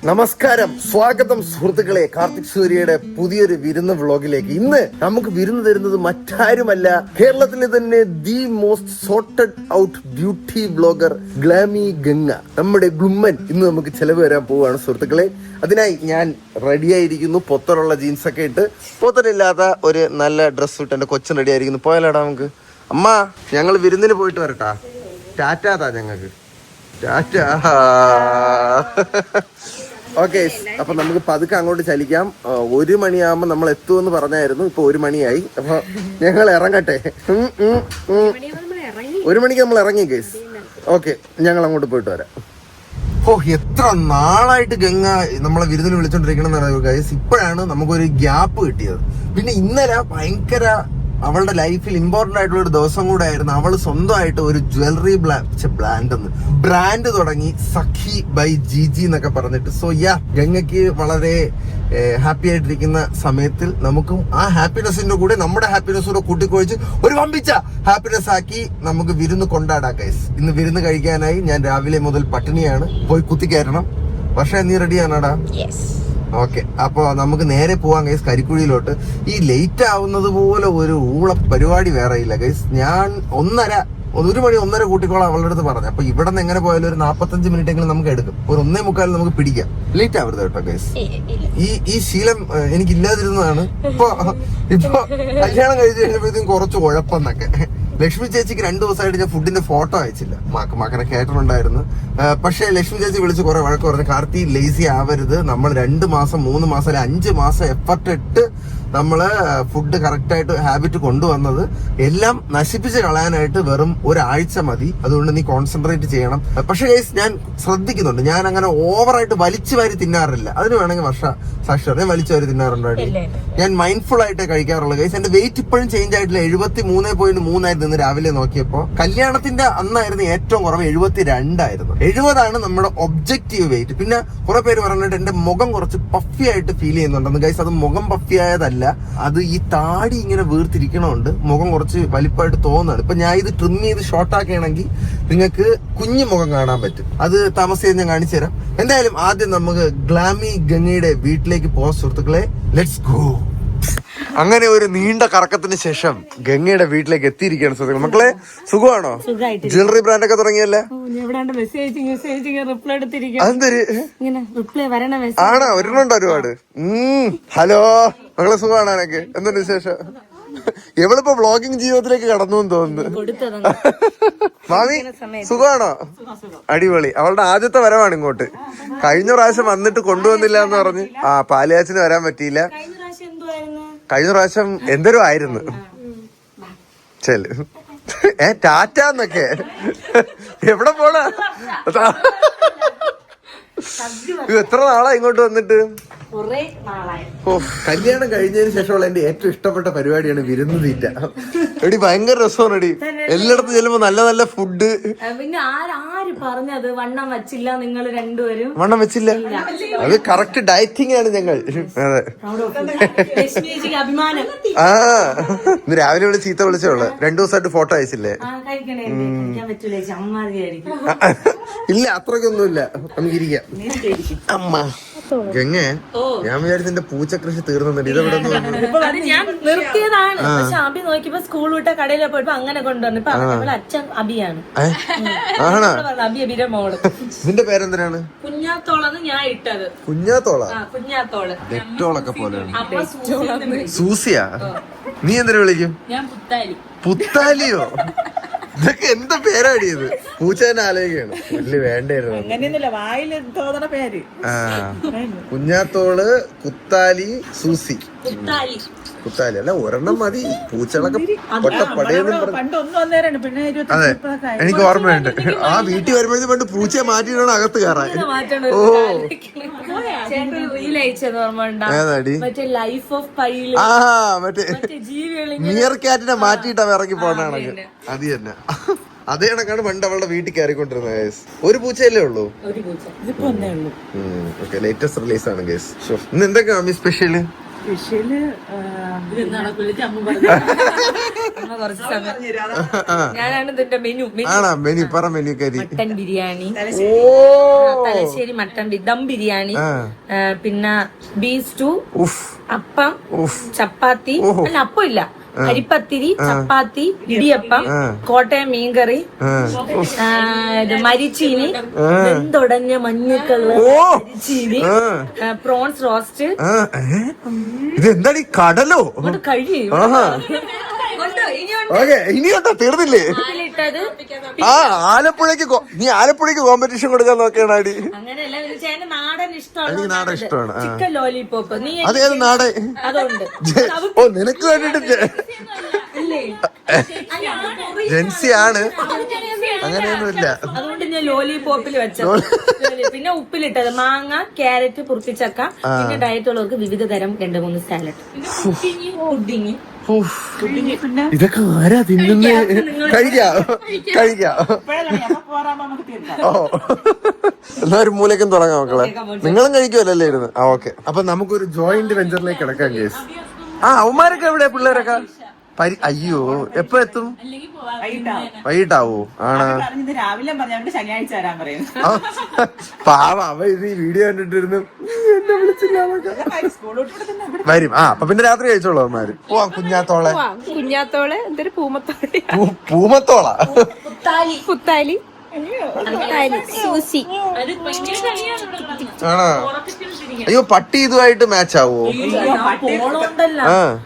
നമസ്കാരം, സ്വാഗതം സുഹൃത്തുക്കളെ. കാർത്തിക് സൂര്യയുടെ പുതിയൊരു വിരുന്ന് വ്ളോഗിലേക്ക്. ഇന്ന് നമുക്ക് വിരുന്ന് തരുന്നത് മറ്റാരുമല്ല, കേരളത്തിലെ തന്നെ the most sorted out beauty blogger Glamy Ganga, നമ്മുടെ ഗ്ലുമ്മൻ ഇന്ന് നമുക്ക് ചെലവ് വരാൻ പോവുകയാണ് സുഹൃത്തുക്കളെ. അതിനായി ഞാൻ റെഡിയായിരിക്കുന്നു. പൊത്തറുള്ള ജീൻസൊക്കെ ഇട്ട്, പൊത്തലില്ലാത്ത ഒരു നല്ല ഡ്രസ്സ് ഇട്ട് എന്റെ കൊച്ചൻ റെഡി ആയിരിക്കുന്നു. പോയാലാടാ നമുക്ക്. അമ്മ, ഞങ്ങൾ വിരുന്നിന് പോയിട്ട് വരട്ടാ. ടാറ്റാതാ ഞങ്ങൾക്ക്, ടാറ്റാ. ഓക്കെ, അപ്പൊ നമുക്ക് പതുക്കെ അങ്ങോട്ട് ചലിക്കാം. 1 മണിയാകുമ്പോ നമ്മൾ എത്തുമെന്ന് പറഞ്ഞായിരുന്നു. ഇപ്പൊ 1 മണിയായി. അപ്പൊ ഞങ്ങൾ ഇറങ്ങട്ടെ. 1 മണിക്ക് നമ്മൾ ഇറങ്ങി ഗൈസ്. ഓക്കെ, ഞങ്ങൾ അങ്ങോട്ട് പോയിട്ട് വരാം. എത്ര നാളായിട്ട് ഗംഗ നമ്മളെ വിരുന്നിന് വിളിച്ചോണ്ടിരിക്കണം ഗൈസ്. ഇപ്പോഴാണ് നമുക്കൊരു ഗ്യാപ്പ് കിട്ടിയത്. പിന്നെ ഇന്നലെ ഭയങ്കര അവളുടെ ലൈഫിൽ ഇമ്പോർട്ടന്റ് ആയിട്ടുള്ള ഒരു ദിവസം കൂടെ ആയിരുന്നു. അവള് സ്വന്തമായിട്ട് ഒരു ജ്വല്ലറി ബ്രാൻഡ് തുടങ്ങി, സഖി ബൈ ജിജി എന്നൊക്കെ പറഞ്ഞിട്ട്. സോ ഗംഗയ്ക്ക് വളരെ ഹാപ്പി ആയിട്ടിരിക്കുന്ന സമയത്തിൽ നമുക്കും ആ ഹാപ്പിനെസിന്റെ കൂടെ നമ്മുടെ ഹാപ്പിനെസ് കൂടെ കൂട്ടിക്കൊഴിച്ച് ഒരു വമ്പിച്ച ഹാപ്പിനെസ് ആക്കി നമുക്ക് വിരുന്ന് കൊണ്ടാടാം ഗൈസ്. ഇന്ന് വിരുന്ന് കഴിക്കാനായി ഞാൻ രാവിലെ മുതൽ പട്ടിണിയാണ്. പോയി കുത്തിക്കയറണം. പക്ഷെ നീ റെഡിയാണോടാ? ഓക്കെ, അപ്പൊ നമുക്ക് നേരെ പോവാം ഗൈസ് കരിക്കുഴിയിലോട്ട്. ഈ ലേറ്റ് ആവുന്നത് പോലെ ഒരു ഊള പരിപാടി വേറെ ഇല്ല ഗൈസ്. ഞാൻ 1 മണി 1:30 കൂട്ടിക്കോളാം അവളുടെ അടുത്ത് പറഞ്ഞു. അപ്പൊ ഇവിടെ നിന്ന് എങ്ങനെ പോയാലും ഒരു 45 മിനിറ്റ് എങ്കിലും നമുക്ക് എടുക്കും. ഒരു 1:45 നമുക്ക് പിടിക്കാം. ലേറ്റ് ആവരുത് കേട്ടോ ഗൈസ്. ഈ ശീലം എനിക്കില്ലാതിരുന്നതാണ്. ഇപ്പൊ കല്യാണം കഴിച്ചു കഴിഞ്ഞപ്പോഴത്തേക്കും കുറച്ച് ഉഴപ്പെന്നൊക്കെ. ലക്ഷ്മി ചേച്ചിക്ക് 2 ദിവസമായിട്ട് ഞാൻ ഫുഡിന്റെ ഫോട്ടോ അയച്ചില്ല. മകനെ കേട്ടിട്ടുണ്ടായിരുന്നു. പക്ഷെ ലക്ഷ്മി ചേച്ചി വിളിച്ച് കുറെ വഴക്ക് പറഞ്ഞു, കാർത്തി ലേസി ആവരുത്, നമ്മൾ 2 മാസം 3 മാസം അല്ലെ 5 മാസം എഫർട്ട് ഇട്ട് നമ്മള് ഫുഡ് കറക്റ്റ് ആയിട്ട് ഹാബിറ്റ് കൊണ്ടുവന്നത് എല്ലാം നശിപ്പിച്ച് കളയാനായിട്ട് വെറും ഒരാഴ്ച മതി. അതുകൊണ്ട് നീ കോൺസെൻട്രേറ്റ് ചെയ്യണം. പക്ഷെ ഗൈസ് ഞാൻ ശ്രദ്ധിക്കുന്നുണ്ട്, ഞാൻ അങ്ങനെ ഓവറായിട്ട് വലിച്ചു വാരി തിന്നാറില്ല. അതിന് വേണമെങ്കിൽ സാക്ഷി ഞാൻ വലിച്ചു വാരി തിന്നാറുണ്ടായിട്ട് ഞാൻ മൈൻഡ്ഫുൾ ആയിട്ട് കഴിക്കാറുള്ളൂ ഗൈസ്. എന്റെ വെയിറ്റ് ഇപ്പോഴും ചേഞ്ച് ആയിട്ടില്ല. 73.3 ആയിരുന്നു ഇന്ന് രാവിലെ നോക്കിയപ്പോ. കല്യാണത്തിന്റെ അന്നായിരുന്നു ഏറ്റവും കുറവ് 72 ആയിരുന്നു. 70 നമ്മുടെ ഒബ്ജക്റ്റീവ് വെയിറ്റ്. പിന്നെ കുറെ പേര് പറഞ്ഞിട്ട് എന്റെ മുഖം കുറച്ച് പഫി ആയിട്ട് ഫീൽ ചെയ്യുന്നുണ്ടെന്ന് ഗൈസ്. അത് മുഖം പഫി ആയതല്ല, അത് ഈ താടി ഇങ്ങനെ വീർത്തിരിക്കണോണ്ട് മുഖം കുറച്ച് വലിപ്പമായിട്ട് തോന്നുന്നുണ്ട്. ഇപ്പൊ ഞാൻ ഇത് ട്രിം ചെയ്ത് ഷോർട്ട് ആക്കുകയാണെങ്കിൽ നിങ്ങൾക്ക് കുഞ്ഞു മുഖം കാണാൻ പറ്റും. അത് താമസിയാതെ ഞാൻ കാണിച്ചു തരാം. എന്തായാലും ആദ്യം നമുക്ക് ഗ്ലാമി ഗംഗയുടെ വീട്ടിലേക്ക് പോകാം സുഹൃത്തുക്കളെ. Let's go. അങ്ങനെ ഒരു നീണ്ട കറക്കത്തിന് ശേഷം ഗംഗയുടെ വീട്ടിലേക്ക് എത്തിയിരിക്കുകയാണ് സുഹൃത്തുക്കളെ. മക്കളെ സുഖമാണോ? ജ്വല്ലറി ബ്രാൻഡ് ഒക്കെ തുടങ്ങിയല്ലേ? ആണോ? ഒരെണ്ണുണ്ടോ? ഒരുപാട്. ഹലോ മക്കളെ, സുഖമാണോ? എനിക്ക് എന്തുണ്ട് വിശേഷം? എവളിപ്പോ വ്ളോഗിങ് ജീവിതത്തിലേക്ക് കടന്നു എന്ന് തോന്നുന്നു. മാമി സുഖമാണോ? അടിപൊളി. അവളുടെ ആദ്യത്തെ വരവാണ് ഇങ്ങോട്ട്. കഴിഞ്ഞ പ്രാവശ്യം വന്നിട്ട് കൊണ്ടുവന്നില്ല എന്ന് പറഞ്ഞ് പാലുകാച്ചിന് വരാൻ പറ്റിയില്ല. കഴിഞ്ഞ പ്രാവശ്യം എന്തൊരു ആയിരുന്നു. ചെല് ടാറ്റാന്നൊക്കെ. എവിടെ പോണ? എത്ര നാളാ ഇങ്ങോട്ട് വന്നിട്ട്? കല്യാണം കഴിഞ്ഞതിന് ശേഷമുള്ള എന്റെ ഏറ്റവും ഇഷ്ടപ്പെട്ട പരിപാടിയാണ് വിരുന്ന് തീറ്റ. എടി ഭയങ്കര രസമാണ് എടി. എല്ലായിടത്തും ചെല്ലുമ്പോ നല്ല നല്ല ഫുഡ്. പിന്നെ ആര് പറഞ്ഞത് വണ്ണം വെച്ചില്ല? നിങ്ങൾ രണ്ടുപേരും വണ്ണം വെച്ചില്ല. അത് കറക്റ്റ് ഡയറ്റിംഗ് ആണ് ഞങ്ങൾ. അതെ, അഭിമാനം. ഇന്ന് രാവിലെ ഇവിടെ ചീത്ത വിളിച്ചോളൂ. 2 ദിവസമായിട്ട് ഫോട്ടോ അയച്ചില്ലേ? ഇല്ല, അത്രയ്ക്കൊന്നുമില്ല. നമുക്ക് ഇരിക്കാം. അമ്മ ഗംഗേ, ഞാൻ വിചാരിച്ചെന്റെ പൂച്ച കൃഷി തീർന്നു. ഇതെവിടെ ഞാൻ നിർത്തിയതാണ്. പക്ഷെ അബി നോക്കിയപ്പോ സ്കൂൾ വിട്ട കടയിൽ പോയപ്പോ അങ്ങനെ കൊണ്ടുവന്നു. ഇപ്പൊ അച്ഛൻ അബിയാണ്. അബിയുടെ മോള്. നിന്റെ പേരെന്തിനാണ്? കുഞ്ഞാത്തോളാണ് ഞാൻ ഇട്ടത്. കുഞ്ഞാത്തോള? കുഞ്ഞാത്തോള്. നെറ്റോളൊക്കെ പോലെയാണ്. സൂസിയാ? നീ എന്തിനു വിളിക്കും? ഞാൻ പുത്താലി. പുത്താലിയോ? ഇതൊക്കെ എന്താ പേരാടിയത്? പൂച്ചേനെ ആലോചിക്കാണ്. പുല്ല് വേണ്ടായിരുന്നു. കുഞ്ഞാത്തോള്, കുത്താലി, സൂസി. കുത്താലി അല്ല, ഒരെണ്ണം മതി. പൂച്ചകളൊക്കെ പടയെന്നും പറഞ്ഞു. അതെ, എനിക്ക് ഓർമ്മയുണ്ട്. ആ വീട്ടിൽ വരുമ്പോഴേ പണ്ട് പൂച്ചയെ മാറ്റിയിട്ടാണ് അകത്ത് കയറാൻ. ഓ ഏതാടി? മറ്റേ മിയർ ക്യാറ്റിനെ മാറ്റിയിട്ടാ ഇറങ്ങി പോകണ. അത് തന്നെ. അതേ കണക്കാണ് പണ്ട് അവളുടെ വീട്ടിൽ കയറിക്കൊണ്ടിരുന്നത് ഗൈസ്. ഒരു പൂച്ചയല്ലേ ഉള്ളൂ? ലേറ്റസ്റ്റ് റിലീസ് ആണ് ഗൈസ്. ഇന്ന് എന്തൊക്കെയാ സ്പെഷ്യല്? കുറച്ച് സമയം ഞാനാണ് ഇതിന്റെ മെനു. ആണോ മെനു? പറ മെനു കരി. മട്ടൻ ബിരിയാണി, തലശ്ശേരി മട്ടൻ ദം ബിരിയാണി, പിന്നെ ബീഫ് സ്റ്റൂ, അപ്പം, ചപ്പാത്തി, അല്ല അപ്പം ഇല്ല, അരിപ്പത്തിരി, ചപ്പാത്തി, ഇടിയപ്പം, കോട്ടയം മീൻകറി, മരിച്ചീനി, വെന്തുടഞ്ഞ മഞ്ഞക്കള് മരിച്ചീനി, പ്രോൺസ് റോസ്റ്റ്. ഇതെന്താണ് ഈ കടലോ? കഴിയും. ഇനിയോട്ടോ തീർന്നില്ലേ? ആ ആലപ്പുഴക്ക് നീ ആലപ്പുഴക്ക് കോമ്പറ്റീഷൻ കൊടുക്കാൻ നോക്കിയാണ് അടി. അങ്ങനെയല്ല, നാടൻ ഇഷ്ടമാണ്. എനിക്ക് നാടൻ ഇഷ്ടമാണ്. Chicken lollipop. നീ അതേത് നാടൻ? അതുണ്ട്. ഓ നിനക്ക് വേണ്ടിട്ട് ജെൻസി ആണ്, അങ്ങനെയൊന്നുമില്ല. അതുകൊണ്ട് ഞാൻ ലോലിപോപ്പിൽ വെച്ചത്. പിന്നെ ഉപ്പിലിട്ടത് മാങ്ങ, ക്യാരറ്റ്, പുറത്തിച്ചക്ക, പിന്നെ ഡയറ്റുള്ളവർക്ക് വിവിധ തരം 2-3 സാലഡ്, പുഡിങ്. ഇതൊക്കെ ആരാ തിന്നുന്നത്? കഴിക്കാം. ഓ എന്നാ ഒരു മൂലക്കും തുടങ്ങാം മക്കളെ. നിങ്ങളും കഴിക്കുമല്ലേ ഇരുന്ന്? ആ ഓക്കെ. അപ്പൊ നമുക്കൊരു ജോയിന്റ് വെഞ്ചറിലേക്ക് കിടക്കാം കേസ്. അവന്മാരൊക്കെ എവിടെ? പിള്ളേരൊക്കെ അയ്യോ എപ്പോ എത്തും? വൈകിട്ടാവോ? ആണോ? രാവിലെ ശനിയാഴ്ച വരാൻ പറയും. പാവ അവ ഇത് ഈ വീഡിയോ കണ്ടിട്ടിരുന്നു എന്നെ വിളിച്ചില്ല. വരും. അപ്പൊ പിന്നെ രാത്രി കഴിച്ചോളൂ അവന്മാര്. പോവാ കുഞ്ഞാത്തോളെ എന്തൊരു പൂമത്തോള പുത്താലി ആണോ? അയ്യോ പട്ടി ഇതുമായിട്ട് മാച്ച് ആവോ?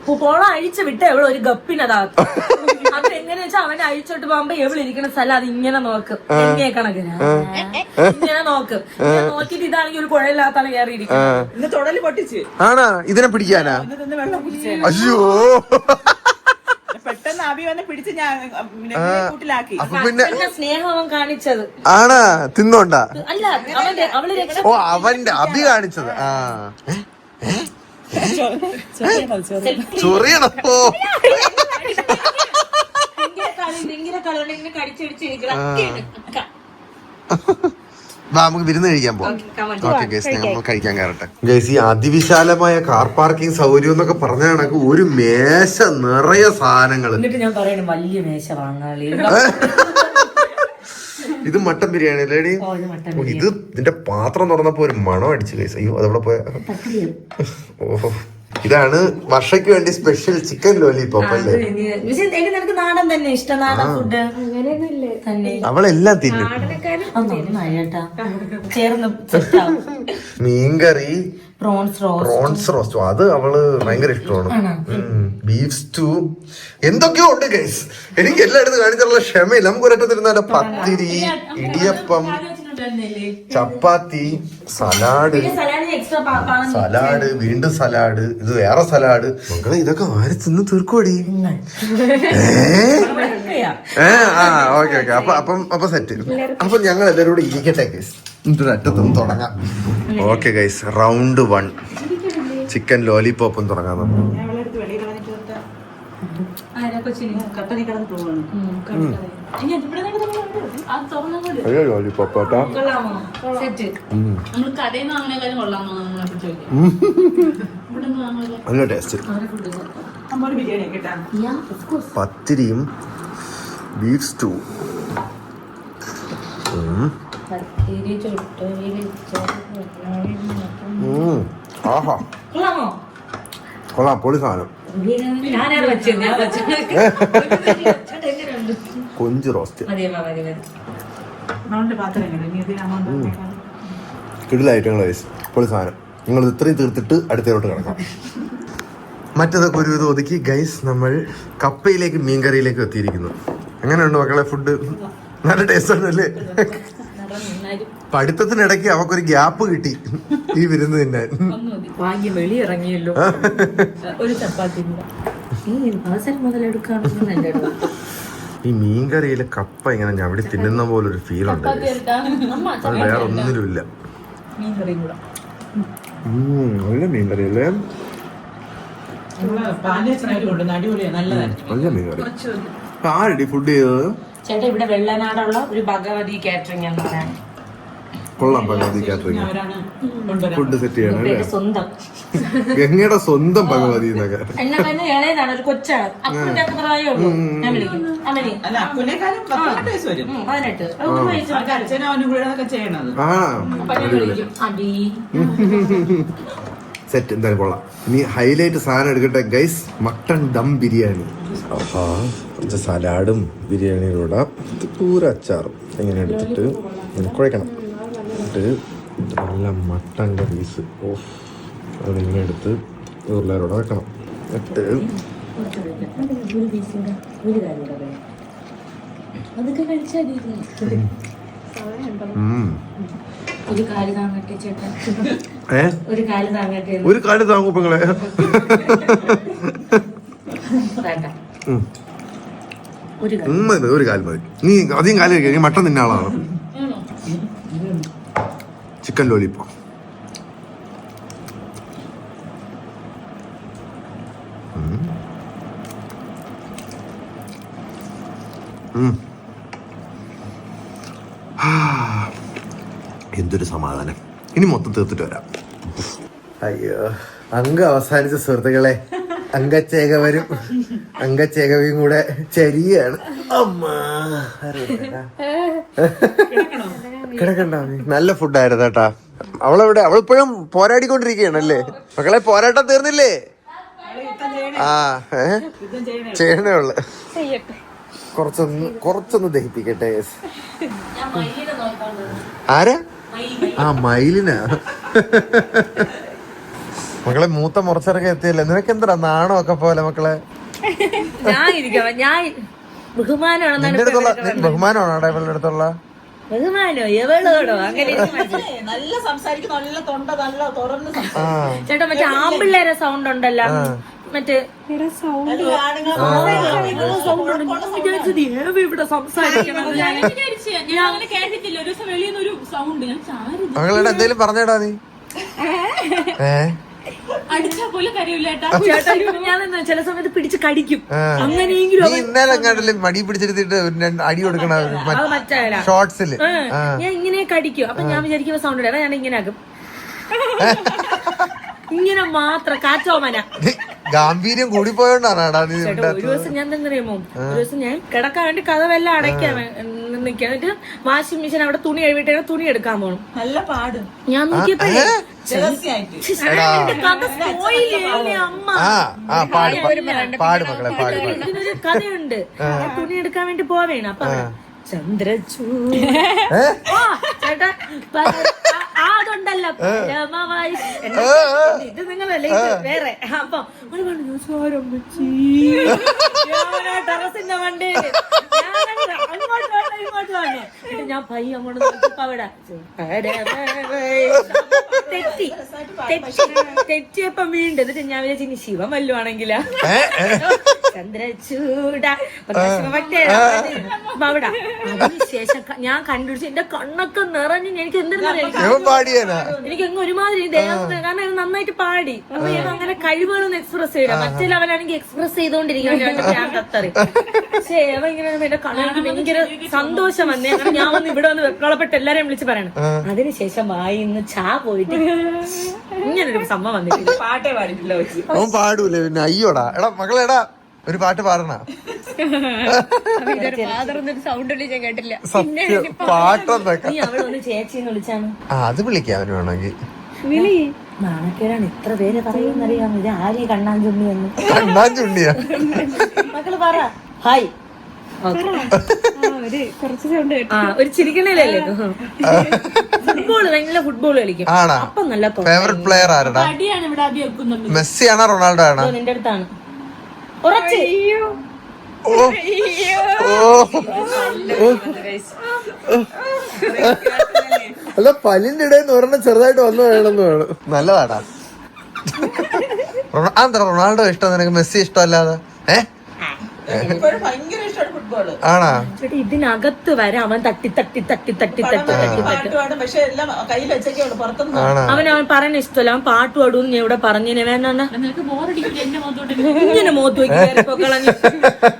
പോളം അഴിച്ചു വിട്ട എവിടെ ഒരു ഗപ്പിനതാക്കും. അത് എങ്ങനെയാ വെച്ചാൽ അവനെ അഴിച്ചോട്ട് പോകുമ്പോ എവിളിരിക്കുന്ന സ്ഥലം അത് ഇങ്ങനെ നോക്കും. എങ്ങനെ കണക്കിന് ഇങ്ങനെ നോക്കും. നോക്കിട്ട് ഇതാണെങ്കിൽ ഒരു കുഴയില്ലാത്താണ് കയറിയിരിക്കുന്നത്. തൊടല് പൊട്ടിച്ച് ആണാ ഇതിനെ പിടിക്കാനാ? അയ്യോ പെട്ടെന്ന് അഭി വന്ന് പിടിച്ച് ഞാൻ കൂട്ടിലാക്കി. അപ്പൊ പിന്നെ സ്നേഹം അവൻ കാണിച്ചത് ആണാ? തിന്നോണ്ടാ? അല്ല അവള് ഓ അവന്റെ അഭി കാണിച്ചത്. ചൊറിയണോ? നമുക്ക് വിരുന്ന് കഴിക്കാൻ പോകാം. ഓക്കെ ഗൈസ് നമ്മൾ കഴിക്കാൻ കയറട്ടെ. ഗൈസ് ഈ അതിവിശാലമായ കാർ പാർക്കിംഗ് സൗകര്യം എന്നൊക്കെ പറഞ്ഞ കണക്ക് ഒരു മേശ നിറയെ സാധനങ്ങൾ. എന്നിട്ട് ഞാൻ പറയണ വലിയ മേശ വാങ്ങാളി. ഇത് മട്ടൻ ബിരിയാണി അല്ലേടി? ഇത് ഇതിന്റെ പാത്രം തുറന്നപ്പോ ഒരു മണം അടിച്ചു ഗൈസ്. അയ്യോ അതവിടെ പോയ. ഓഹോ ഇതാണ് വർഷയ്ക്ക് വേണ്ടി സ്പെഷ്യൽ ചിക്കൻ ലോലിപോപ്പ് അല്ലേ? നിനക്ക് നാടൻ തന്നെ ഇഷ്ടം? നാടൻ ഫുഡ് അവളെല്ലാം തിന്നും. മീൻകറി, പ്രോൺസ് റോസ്റ്റ് അത് അവള് ഭയങ്കര ഇഷ്ടമാണ്. ബീഫ് സ്റ്റൂ എന്തൊക്കെയോ ഉണ്ട് ഗൈസ്. എനിക്ക് എല്ലായിടത്തും കാണിച്ചുള്ള ക്ഷമയില്ല. നമുക്ക് ഒരറ്റത്തിരുന്നാലോ പത്തിരി, ഇടിയപ്പം, ചപ്പാത്തി, സലാഡ്, വീണ്ടും സലാഡ്, ഇത് വേറെ സലാഡ്. മക്കളെ ഇതൊക്കെ ആര് തിന്ന് തീർക്കോടി? ഓക്കെ അപ്പൊ സെറ്റ്. അപ്പൊ ഞങ്ങൾ എല്ലാവരും കൂടെ ഇരിക്കട്ടെ ഗൈസ്. എന്നിട്ട് അറ്റത്തും തുടങ്ങാം. ഓക്കെ ഗൈസ് റൗണ്ട് 1 ചിക്കൻ ലോലിപോപ്പും തുടങ്ങാം. അയ്യോ ലോലിപോപ്പ് നല്ല ടേസ്റ്റ്. പത്തിരിയും ബീഫ് സ്റ്റൂ. ആഹാ കൊള്ളാം. പൊളി സാധനം. കൊഞ്ച് റോസ്റ്റ് കിടിലായിട്ടങ്ങൾ പൊളി സാധനം. നിങ്ങൾ ഇത്രയും തീർത്തിട്ട് അടുത്തോട്ട് കിടക്കാം. മറ്റതൊക്കെ ഒരു വിധം ഒതുക്കി ഗൈസ് നമ്മൾ കപ്പയിലേക്ക് മീൻകറിയിലേക്ക് എത്തിയിരിക്കുന്നു. എങ്ങനെയുണ്ട് മക്കളെ ഫുഡ്? നല്ല ടേസ്റ്റ് ആണല്ലേ? പഠിത്തത്തിനിടയ്ക്ക് അവക്കൊരു ഗ്യാപ്പ് കിട്ടി ഈ വിരുന്ന് തിന്നാൻ. വെളിയിറങ്ങിയല്ലോ ഒരു ചപ്പാത്തി. ഈ മീൻകറിയില് കപ്പ ഇങ്ങനെ ഞവടി തിന്നുന്ന പോലൊരു ഫീൽ ഉണ്ട്. അത് വേറെ ഒന്നിലുമില്ല. നല്ല മീൻകറി അല്ലേ? നല്ല മീൻകറി. ആരടി ഫുഡ് ചെയ്തത്? ചേട്ടാ ഇവിടെ വെള്ളനാടുള്ള ഒരു ഭഗവതി കാറ്ററിംഗ് എന്ന് പറയാൻ കൊള്ളാം ഭഗവതി കാറ്ററിംഗ്. അവരാണ് കൊണ്ടുവരാൻ. ഫുഡ് സെറ്റ് ചെയ്യണം അല്ലേ? സ്വന്തം ഗംഗയുടെ സ്വന്തം ഭഗവതി എന്നൊക്കെ. എന്നെ തന്നെ ഇളയതാണ്, ഒരു കൊച്ചാണ്. അപ്പൻ്റെ ഒക്കെ പ്രായമുള്ളൂ. ഞാൻ വിളിക്കും അവനെ. അല്ല അക്കുനേക്കാളും 18 വയസ്സ് വരും. 18 ഒരു വയസ്സ്. അവർക്ക് അച്ഛനും അവനും കൂടെ അതൊക്കെ ചെയ്യണത്. ആ അപ്പൊ ഞാൻ വിളിക്കും അടി. സെറ്റ് എന്തായാലും കൊള്ളാം. ഇനി ഹൈലൈറ്റ് സാധനം എടുക്കട്ടെ ഗൈസ്, മട്ടൺ ദം ബിരിയാണി. കുറച്ച് സലാഡും ബിരിയാണിയിലൂടെ പൂര അച്ചാറും ഇങ്ങനെ എടുത്തിട്ട് ഇങ്ങനെ കുഴക്കണം. എന്നിട്ട് നല്ല മട്ടൻ്റെ പീസ് ഓഫ് അതിങ്ങനെ എടുത്ത് ഉരുളയിലൂടെ വെക്കണം. എന്നിട്ട് അതൊക്കെ കഴിച്ചാൽ ഒരു കാല് താങ്ങട്ടെ ചേട്ടാ, ഒരു കാല് താങ്ങട്ടെ. ഒരു കാര്യം താങ്ങൂ പെങ്ങളെ. ഒരു കാലം മതി. നീ അധികം കാലം കഴിക്കും, മട്ടൻ തിന്ന ആളാണ്. Chicken lollipop. എന്തൊരു സമാധാനം. ഇനി മൊത്തം തീർത്തിട്ട് വരാം. അയ്യോ, അങ്ക അവസാനിച്ച സുഹൃത്തുക്കളെ, അങ്കച്ചേകവരും അങ്കച്ചേകവയും കൂടെ ചരിയാണ്. കിടക്കണ്ട. നല്ല ഫുഡായിരുന്നു കേട്ടാ. അവളെവിടെ? അവളിപ്പോഴും പോരാടിക്കൊണ്ടിരിക്കുകയാണല്ലേ മക്കളെ? പോരാട്ടം തീർന്നില്ലേ? ആ ചെയ്യണേ ഉള്ളു. കുറച്ചൊന്ന് ദഹിപ്പിക്കട്ടെ. ആരാ? ആ മയിലിനാ. മക്കളെ മൂത്ത മുറച്ചിറക്കം എത്തിയല്ലേ? നിനക്ക് എന്താ നാണമൊക്കെ പോലെ മക്കളെ? ഞാൻ ബഹുമാനമാണോ ഇവളുടെ അടുത്തുള്ള? ബഹുമാനോ എവളോടോ അങ്ങനെ നല്ല സംസാരിക്കും, നല്ല തൊണ്ട നല്ല തുറന്ന് ചേട്ടാ. മറ്റേ ആമ്പിള്ളേരെ സൗണ്ട് ഉണ്ടല്ലോ, മറ്റേ ഇവിടെ സംസാരിക്കണം. മകളുടെ എന്തേലും പറഞ്ഞേടാ നീ? ചില സമയത്ത് പിടിച്ച് കടിക്കും. അങ്ങനെയെങ്കിലും ഇന്നലെ എങ്ങാണ്ടല്ലേ മടി പിടിച്ചെടുത്തിട്ട് അടി കൊടുക്കണ ഷോർട്സില് ഞാൻ ഇങ്ങനെ കടിക്കും. അപ്പൊ ഞാൻ വിചാരിക്കുന്ന സൗണ്ട് ഇടാ, ഞാൻ ഇങ്ങനെ ആക്കും. ഇങ്ങനെ മാത്രം കാച്ചോമന. ഗാംഭീര്യം കൂടി പോയോണ്ടാണ്. ഒരു ദിവസം ഞാൻ എന്തറിയാമോ, ഒരു ദിവസം ഞാൻ കിടക്കാൻ വേണ്ടി കഥവെല്ലാം അടയ്ക്കാൻ നിൽക്കാൻ, എന്നിട്ട് വാഷിംഗ് മെഷീൻ അവിടെ തുണി കഴുകിട്ട് തുണി എടുക്കാൻ പോണം. നല്ല പാട്. ഞാൻ നോക്കിയപ്പോഴേ കഥയുണ്ട്. തുണി എടുക്കാൻ വേണ്ടി പോവേണ്. അപ്പൊ ചന്ദ്രചൂഡ് ചേട്ടാ അതുണ്ടല്ലോ ഇത് നിങ്ങളല്ലേ വേറെ. അപ്പൊ ടെറസിന്റെ വണ്ടിയില് ഇങ്ങോട്ട് വന്നു. ഞാൻ പയ്യ അങ്ങോട്ട് നോക്കിയപ്പോ അവിടെ തെറ്റിയപ്പോ വീണ്ടും. എന്നിട്ട് ഞാൻ വിചാരിച്ചു ഇനി ശിവൻ വല്ലുവാണെങ്കിലാ. ചന്ദ്രചൂട അവിടെ. അതിനുശേഷം ഞാൻ കണ്ടുപിടിച്ചു, എന്റെ കണ്ണൊക്കെ നിറഞ്ഞു. എനിക്ക് എനിക്കെങ്ങ് ഒരുമാതിരി കാരണം ഇത് നന്നായിട്ട് പാടി. അപ്പൊ ഞാൻ അങ്ങനെ കഴിവുകളൊന്നും എക്സ്പ്രസ് ചെയ്യണം. മറ്റേ അവനാണെങ്കിൽ എക്സ്പ്രസ് ചെയ്തോണ്ടിരിക്കണം. പക്ഷേ അവ ഇങ്ങനെ എന്റെ കണ്ണിന് ഭയങ്കര സന്തോഷം വന്നേ. അങ്ങനെ ഞാൻ വന്ന് ഇവിടെ വന്ന് വെക്കളപ്പെട്ട് എല്ലാരെയും വിളിച്ച് പറയണം. അതിനുശേഷം വായിന്ന് ചാ പോയിട്ട് ഇങ്ങനൊരു സംഭവം വന്നിട്ടില്ല. പാട്ടേ പാടിട്ടില്ല. അവൻ പാടൂലേ പിന്നെ? അയ്യോടാ. എടാ മകളെടാ ഒരു പാട്ട് പാടണ. സത്യം പാട്ടൊന്നൊക്കെ നീ അവിടെ ഒന്ന് ചേച്ചിന്ന് വിളിച്ചാണ്. അത് വിളിക്കാം അവന് വേണമെങ്കിൽ. നാണക്കേടാണ് ഇത്ര പേര് പറയുന്നറിയാം. ഇത് ആരെയും കണ്ണാൻ ചുണ്ണി എന്ന്. കണ്ണാൻ ചുണ്ണിയാ? മക്കള് പറ ഹായ്. ഒരു ചിരിക്കണല്ലേ. ഫുട്ബോൾ നല്ല ഫുട്ബോൾ കളിക്കും. അപ്പൊ നല്ല ഫേവറേറ്റ് പ്ലെയർ ആരടാ? മെസ്സി ആണോ റൊണാൾഡോ ആണോ? നിന്റെ അടുത്താണ് ഉറച്ച്. അല്ല പല്ലിന്റെ ഇടയിൽ നിന്ന് ഒരെണ്ണം ചെറുതായിട്ട് വന്നു വേണമെന്ന് വേണം. നല്ലതാടാ. എന്താ റൊണാൾഡോ ഇഷ്ടം നിനക്ക്, മെസ്സി ഇഷ്ടമല്ലാതെ? ഭയങ്കര ഇഷ്ടമാണ് ഫുട്ബോള്. ആണാ? ഇതിനകത്ത് വരെ അവൻ തട്ടി തട്ടി തട്ടി തട്ടി തട്ടി തട്ടി പാടും. പക്ഷെ എല്ലാം കയ്യിൽ വെച്ചൊക്കെയുള്ളൂ, പുറത്തൊന്നും. അവൻ പറയുന്ന ഇഷ്ടമല്ല. അവൻ പാട്ട് പാടും. ഞാൻ ഇവിടെ പറഞ്ഞേനെ വേണ്ട ഇങ്ങനെ മോത്ത് വയ്ക്കളഞ്ഞു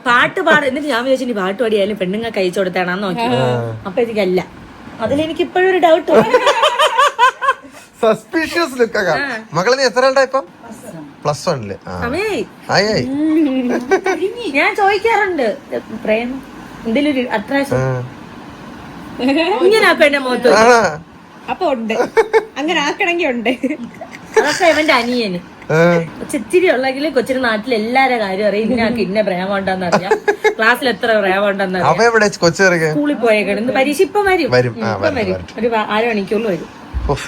പാട്ട് പാടും. എന്നിട്ട് ഞാൻ വിചാരിച്ചു പാട്ട് പാടിയാലും പെണ്ണുങ്ങൾ കഴിച്ചു കൊടുത്താണെന്ന് നോക്കി. അപ്പൊ എനിക്കല്ല അതിലെനിക്ക് ഇപ്പോഴും ഒരു ഡൗട്ട്. സസ്പീഷ്യസ് ലുക്കൊക്കെ. മകളെ നീ എത്ര ആളുടെ ഇപ്പം? +1 ആയി. ഞാൻ ചോദിക്കാറുണ്ട് പ്രേമം എന്തെങ്കിലും ഒരു അട്രാക്ഷൻ ഇങ്ങനെ ആക്കും എന്റെ മുഖത്ത്. അപ്പൊ ഉണ്ട്, അങ്ങനെ ആക്കണമെങ്കിൽ ഉണ്ട്. അതൊക്കെ ഇവന്റെ അനിയന് ഇച്ചിരി ഉള്ളെങ്കിൽ കൊച്ചിന് നാട്ടിൽ എല്ലാരെ കാര്യം അറിയാം. ഇതിനാക്ക് ഇന്ന പ്രേമം ഉണ്ടെന്ന് അറിയാം, ക്ലാസ്സിൽ എത്ര പ്രേമം ഉണ്ടെന്ന് അറിയാം. സ്കൂളിൽ പോയേക്കണം. ഇന്ന് പരീക്ഷ ഇപ്പം വരും. ഒരു 6 മണിക്കുള്ളിൽ വരും.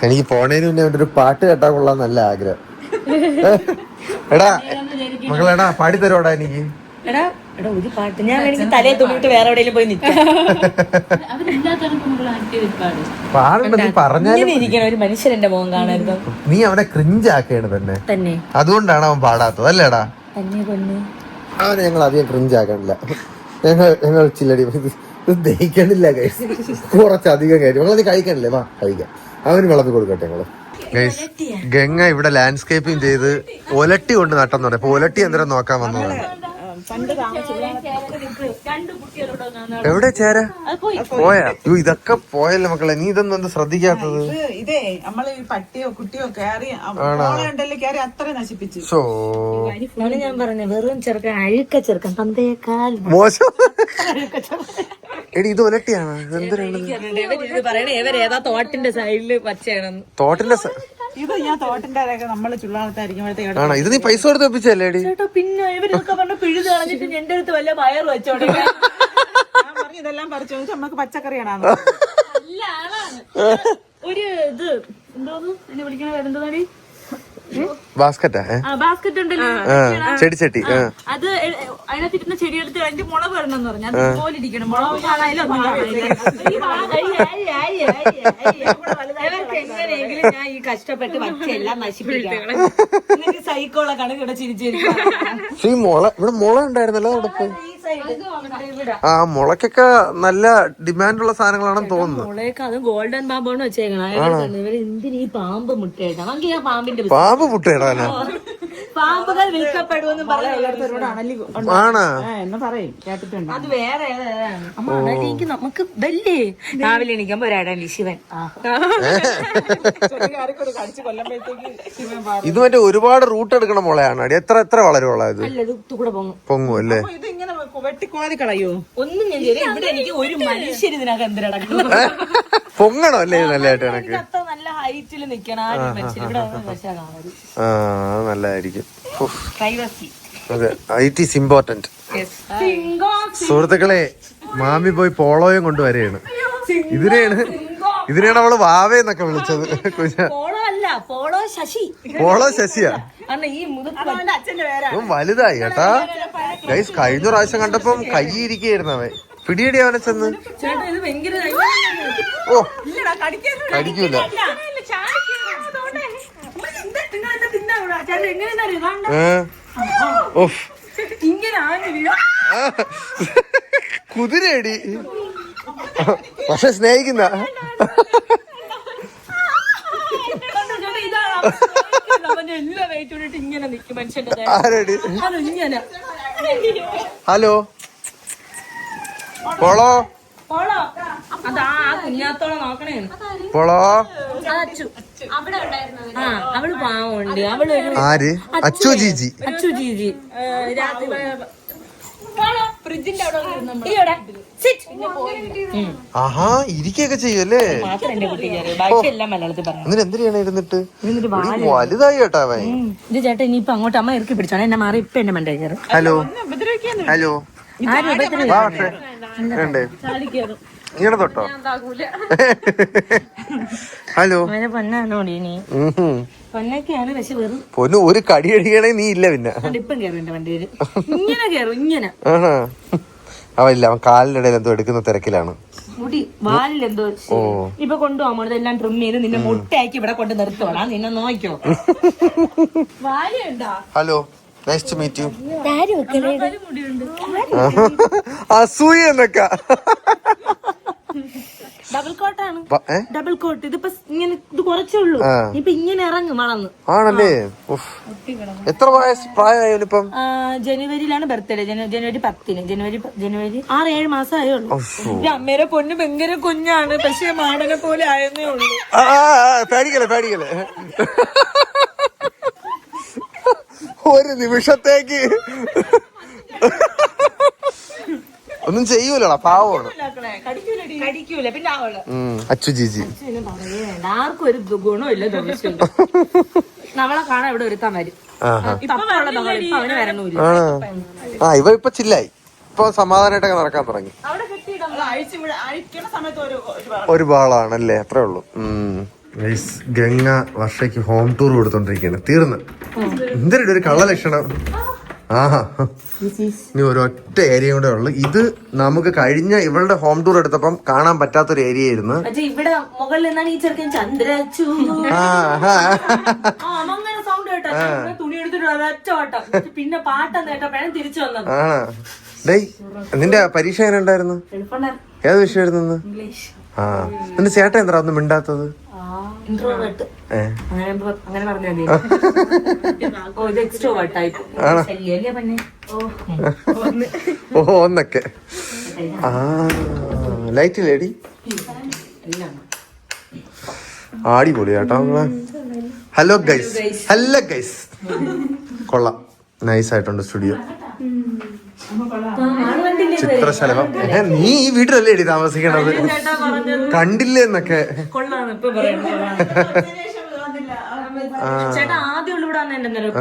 എനിക്ക് പോണേന് മുന്നേ ഒരു പാട്ട് കേട്ടാ കൊള്ളാൻ നല്ല ആഗ്രഹം. എടാ മകളെടാ പാടിത്തരോടാ എനിക്ക്. എടാ ഒരു പാട്ട് ഞാൻ എനിക്ക് തലയെ തുണിയിട്ട് വേറെ എവിടെയെങ്കിലും പോയി നിൽക്കാം. ഇരിക്കണം ഒരു മനുഷ്യൻ എന്റെ മുഖം കാണരുത്. നീ അവനെ ക്രിഞ്ചാക്കേണ് തന്നെ. അതുകൊണ്ടാണ് അവൻ പാടാത്തത് അല്ലേടാ? അവനെ ഞങ്ങൾ അധികം ക്രിഞ്ചാക്കണില്ല. ഞങ്ങൾ ചില്ലടി ദഹിക്കണില്ല. കുറച്ചധികം കാര്യം ഞങ്ങളത് കഴിക്കണില്ലേ? വാ കഴിക്കാം. അവന് വിളമ്പി കൊടുക്കട്ടെ ഞങ്ങള്. ഗംഗ ഇവിടെ ലാൻഡ്സ്കേപ്പിംഗ് ചെയ്ത് ഒലട്ടി കൊണ്ട് നട്ടെന്ന് പറയാം. അപ്പൊ ഒലട്ടി എന്തിനാ നോക്കാൻ വന്നതാണ്. എവിടെ ചേര പോയാ? ഇതൊക്കെ പോയല്ലോ മക്കളെ. നീ ഇതൊന്നും ശ്രദ്ധിക്കാത്തത്? ഇതേ നമ്മള് പട്ടിയോ കുട്ടിയോ കയറി അത്ര നശിപ്പിച്ചു. ഞാൻ പറഞ്ഞ വെറും ചെറുക്കൻ, അഴുക്ക ചെറുക്കൻ, പന്തേക്കാൾ മോശം. എടി ഇത് ഒലട്ടിയാണ്. പറയണേ ഇവരേതാ തോട്ടിന്റെ സൈഡില് പച്ചയാണെന്ന്. തോട്ടിന്റെ ഇത് ഞാൻ തോട്ടിന്റെ നമ്മള് ചുള്ളാളത്തായിരിക്കും. ആണോ? ഇത് നീ പൈസ കൊടുത്ത് വെപ്പിച്ചല്ലേ? ചേട്ടാ പിന്നെ ഇവരൊക്കെ പറഞ്ഞ പിഴുത് കളഞ്ഞിട്ട് എന്റെ അടുത്ത് വല്ല വയറ് വെച്ചോടെ. ഞാൻ പറഞ്ഞു ഇതെല്ലാം പറിച്ചു നമുക്ക് പച്ചക്കറിയാണ്. ഒരു ഇത് എന്തോന്നു എന്നെ വിളിക്കണ വരുന്നതാടി ബാസ്കറ്റാ? ബാസ്കറ്റ് ഉണ്ടല്ലോ, ചെടി. അത് അതിനകത്തിരുന്ന ചെടി എടുത്ത് അതിന്റെ മുളക് വരണമെന്ന് പറഞ്ഞു. അതുപോലെ ഇരിക്കണം. മുളക് കാണാനും എങ്ങനെയെങ്കിലും ഞാൻ ഈ കഷ്ടപ്പെട്ട് വച്ചെല്ലാം നശിപ്പിക്കണം. സൈക്കോളെ കണക്ക് ഇവിടെ ചിരിച്ചിരിക്കും. ഇവിടെ മുള ഉണ്ടായിരുന്നല്ലോ അവിടെ പോയി. ആ മുളക്കൊക്കെ നല്ല ഡിമാൻഡുള്ള സാധനങ്ങളാണെന്ന് തോന്നുന്നു. മുളയൊക്കെ അത് ഗോൾഡൻ പാമ്പാണ് വെച്ചേക്കണം. ഇവര് എന്തിനീ പാമ്പ് മുട്ടയിടാം? നമുക്ക് ഞാൻ പാമ്പിന്റെ പാമ്പ് മുട്ടയിടാനോ? പാമ്പുകൾ വിൽക്കപ്പെടുമെന്ന് പറയും കേട്ടിട്ടുണ്ട്. അത് വേറെ അമ്മ അണലിക്ക് നമുക്ക് ഇതല്ലേ രാവിലെ എണീക്കുമ്പോ ഒരു അടലി ശിവൻ. ഇത് മറ്റേ ഒരുപാട് റൂട്ട് എടുക്കണ മുളയാണ് അടി. എത്ര വളരുള്ള ഇത്? കൂടെ പൊങ്ങും അല്ലേ? ഇതിങ്ങനെ വെട്ടിക്കോതി കളയോ? ഒന്നും ഞാൻ ഇവിടെ എനിക്ക് ഒരു മനുഷ്യർ ഇതിനകത്ത് എന്തിനടക്കും. പൊങ്ങണോ അല്ലേ? നല്ലതായിട്ട് കണക്ക് നല്ല ഹൈറ്റിൽ നിക്കണം. ആരും മനുഷ്യർ ഇവിടെ കാണരുത്. നല്ലതായിരിക്കും. പ്രൈവസി. അതെ, ഇറ്റ് ഈസ് ഇമ്പോർട്ടന്റ്. സുഹൃത്തുക്കളെ, മാമി പോയി പോളോയും കൊണ്ടുവരെയാണ്. ഇതിനെയാണ് അവള് വാവേന്നൊക്കെ വിളിച്ചത്. പോളോ ശശിയാ? വലുതായി കേട്ടാ ഗൈസ്. കഴിഞ്ഞ പ്രാവശ്യം കണ്ടപ്പം കൈ ഇരിക്കുകയായിരുന്നു അവൻ. പിടിയടി അവനെ ചെന്ന്. ഓ കടിക്കൂല. കുതിരയടി, പക്ഷെ സ്നേഹിക്കുന്ന. ആരടി? Hello polo. കുഞ്ഞാത്തോളം നോക്കണേ. പോളോ അവള് പാവമുണ്ട്. അവള് ആര്? അച്ചു ജീജി. ഫ്രിഡ്ജിന്റെ അവിടെ ആഹാ ഇരിക്കൊക്കെ ചെയ്യല്ലേ? അങ്ങനെ എന്തിനാണ് ഇരുന്നിട്ട്? വലുതായി കേട്ടാ അവൻ. ഇത് ചേട്ടാ ഇനിയിപ്പൊ അങ്ങോട്ട് അമ്മ ഇറക്കി പിടിച്ചോണെ. എന്നെ മാറി ഇപ്പൊ എന്നെ മണ്ടേ കയറും. ഹലോ ഇങ്ങനെ തൊട്ടോ? ഹലോ പൊന്നാണോടി നീ? പൊന്നൊക്കെയാണ് പക്ഷെ വെറും പൊന്നു. ഒരു കടിയടിക്കണേ നീ ഇല്ല. പിന്നെ ഇപ്പം കയറും എന്റെ വണ്ടിയില്. ഇങ്ങനെ കയറും ഇങ്ങനെ. അവനില്ല, അവൻ കാലിന്റെ ഇടയിൽ എന്തോ എടുക്കുന്ന തിരക്കിലാണ്. മുടി വാലിൽ എന്തോ ഇപ്പൊ കൊണ്ടുപോകുമ്പോൾ ഇതെല്ലാം ട്രിം ചെയ്ത് നിന്നെ മുട്ടയാക്കി ഇവിടെ കൊണ്ട് നിർത്തോളാ. നിന്നെ നോക്കിയോ? വാലുണ്ടോ? Hello, nice to meet you. അസൂയ എന്നൊക്കെ. ഡബിൾ കോട്ടാണ്. Double coat. ഇതിപ്പോ ഇങ്ങനെ ഇത് കുറച്ചേ ഉള്ളൂ. ഇപ്പൊ ഇങ്ങനെ ഇറങ്ങും വളർന്ന്. ആണല്ലേ? എത്ര പ്രായമായിപ്പം? ജനുവരിയിലാണ് ബർത്ത്ഡേ. ജനുവരി 10. ജനുവരി 6-7 മാസമായേ ഉള്ളൂ. അമ്മേരെ പൊന്ന് ഭയങ്കര കുഞ്ഞാണ്. പക്ഷെ മാടനെ പോലെ ആയെന്നേ ഉള്ളൂ. പേടിക്കല്ലേ ഒരു നിമിഷത്തേക്ക് ഒന്നും ചെയ്യൂലടാ, പാവമാണ്. കടിക്കൂല. പിന്നെ അച്ചു ജീജി ആർക്കും ഒരു ഗുണമില്ല, ദോഷമില്ല. നമ്മളെ കാണാൻ ഇവിടെ ഒരുത്താൻ വരും. അവന് വരണമില്ല. ഇവ ഇപ്പൊ ചില്ലായി. ഇപ്പൊ സമാധാനമായിട്ടൊക്കെ നടക്കാൻ തുടങ്ങി. ഒരു ബാളാണല്ലേ? അത്രേ ഉള്ളൂ. ഗംഗ വർഷയ്ക്ക് ഹോം ടൂർ കൊടുത്തോണ്ടിരിക്കുകയാണ്. തീർന്ന് എന്തൊരു ഒരു കള്ള ലക്ഷണം. ഇനി ഒരൊറ്റ ഏരിയ കൂടെ ഉള്ളു. ഇത് നമുക്ക് കഴിഞ്ഞ ഇവളുടെ ഹോം ടൂർ എടുത്തപ്പം കാണാൻ പറ്റാത്തൊരു ഏരിയ ആയിരുന്നു. ഇവിടെ മുകളിൽ നിന്നാണ് ഈ ചെറുക്കൻ ചന്ദ്രച്ചു സൗണ്ട് കേട്ടോ. തുണി എടുത്തിട്ട് ഒരൊറ്റ ഓട്ടം. പിന്നെ പാട്ടെന്ന് കേട്ടപ്പോഴാണ് തിരിച്ചു വന്നത്. നിന്റെ പരീക്ഷ എങ്ങനെ ഉണ്ടായിരുന്നു? ഏത് വിഷയമായിരുന്നു? നിന്റെ ചേട്ടൻ എന്താ ഒന്നും മിണ്ടാത്തത്? അങ്ങനെ പറഞ്ഞാൽ ഒന്നൊക്കെ ലൈറ്റ് ലേഡി അടിപൊളി കേട്ടോ. ഹലോ ഗൈസ് കൊള്ളാം. നൈസ് ആയിട്ടുണ്ട് സ്റ്റുഡിയോ. ചിത്രശലഭം. നീ ഈ വീട്ടിലല്ലേ എടി താമസിക്കണത്? കണ്ടില്ലേ എന്നൊക്കെ. ചേട്ടാ ആദ്യം ഇവിടെ വന്നിട്ടുണ്ടല്ലോ,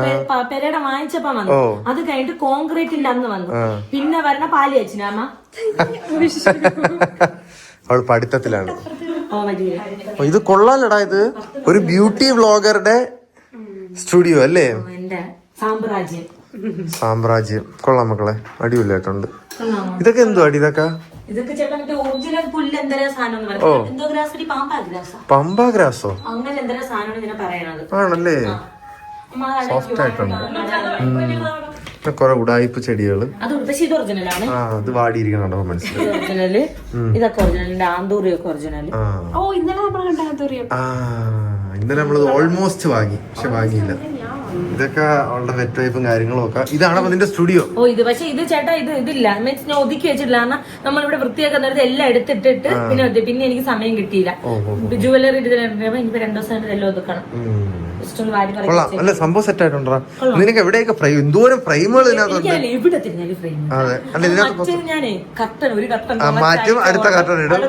പെരയുടെ വാങ്ങിച്ചപ്പോ വന്നു. അത് കഴിഞ്ഞിട്ട് കോൺക്രീറ്റിന്റെ അന്ന് വന്നു. പിന്നെ വരണ പാല് വെച്ചിനാമ. അവൾ പഠിത്തത്തിലാണ്. ഇത് കൊള്ളാലടാ. ഇത് ഒരു ബ്യൂട്ടി വ്ളോഗറുടെ സ്റ്റുഡിയോ അല്ലേ? സാമ്രാജ്യം. കൊള്ളാം മക്കളെ, അടിപൊളിയായിട്ടുണ്ട്. ഇതൊക്കെ എന്തോ അടി? ഇതൊക്കെ പമ്പാ ഗ്രാസോ? ആണല്ലേ? സോഫ്റ്റ് ആയിട്ടുണ്ട്. കൊറേ ഉടായിപ്പ് ചെടികള്. അത് വാടിയിരിക്കണോ മനസ്സിലായി. ഇന്നലെ നമ്മള് ഓൾമോസ്റ്റ് വാങ്ങി, പക്ഷെ വാങ്ങിയില്ല. ഇതൊക്കെ അവളുടെ വെറ്റ് വൈപ്പും കാര്യങ്ങളും ഒക്കെ. ഇതാണ് അതിന്റെ സ്റ്റുഡിയോ. ഇത് പക്ഷെ ഇത് ചേട്ടാ ഇതില്ല. മീൻസ് ഞാൻ ഒതുക്കി വെച്ചിട്ടില്ല. കാരണം നമ്മളിവിടെ വൃത്തിയാക്കുന്നത് എല്ലാം എടുത്തിട്ടിട്ട് പിന്നെ എനിക്ക് സമയം കിട്ടിയില്ല. ജുവലറി ഇട്ടിട്ട് ഇനിയിപ്പോ 2 ദിവസം എല്ലാം ഒതുക്കണം. അല്ല സംഭവം സെറ്റ് ആയിട്ടുണ്ടോ? നിനക്ക് എവിടെയൊക്കെ ഫ്രെയിം, എന്തോരം ഫ്രെയിമുകൾ ഇതിനകത്തുണ്ട്. ഇവിടെ തിരിഞ്ഞാലും ഫ്രെയിം. ഞാനേ കർട്ടൻ ഒരു കർട്ടൻ മാറ്റും, അടുത്ത കർട്ടൻ ഇടും.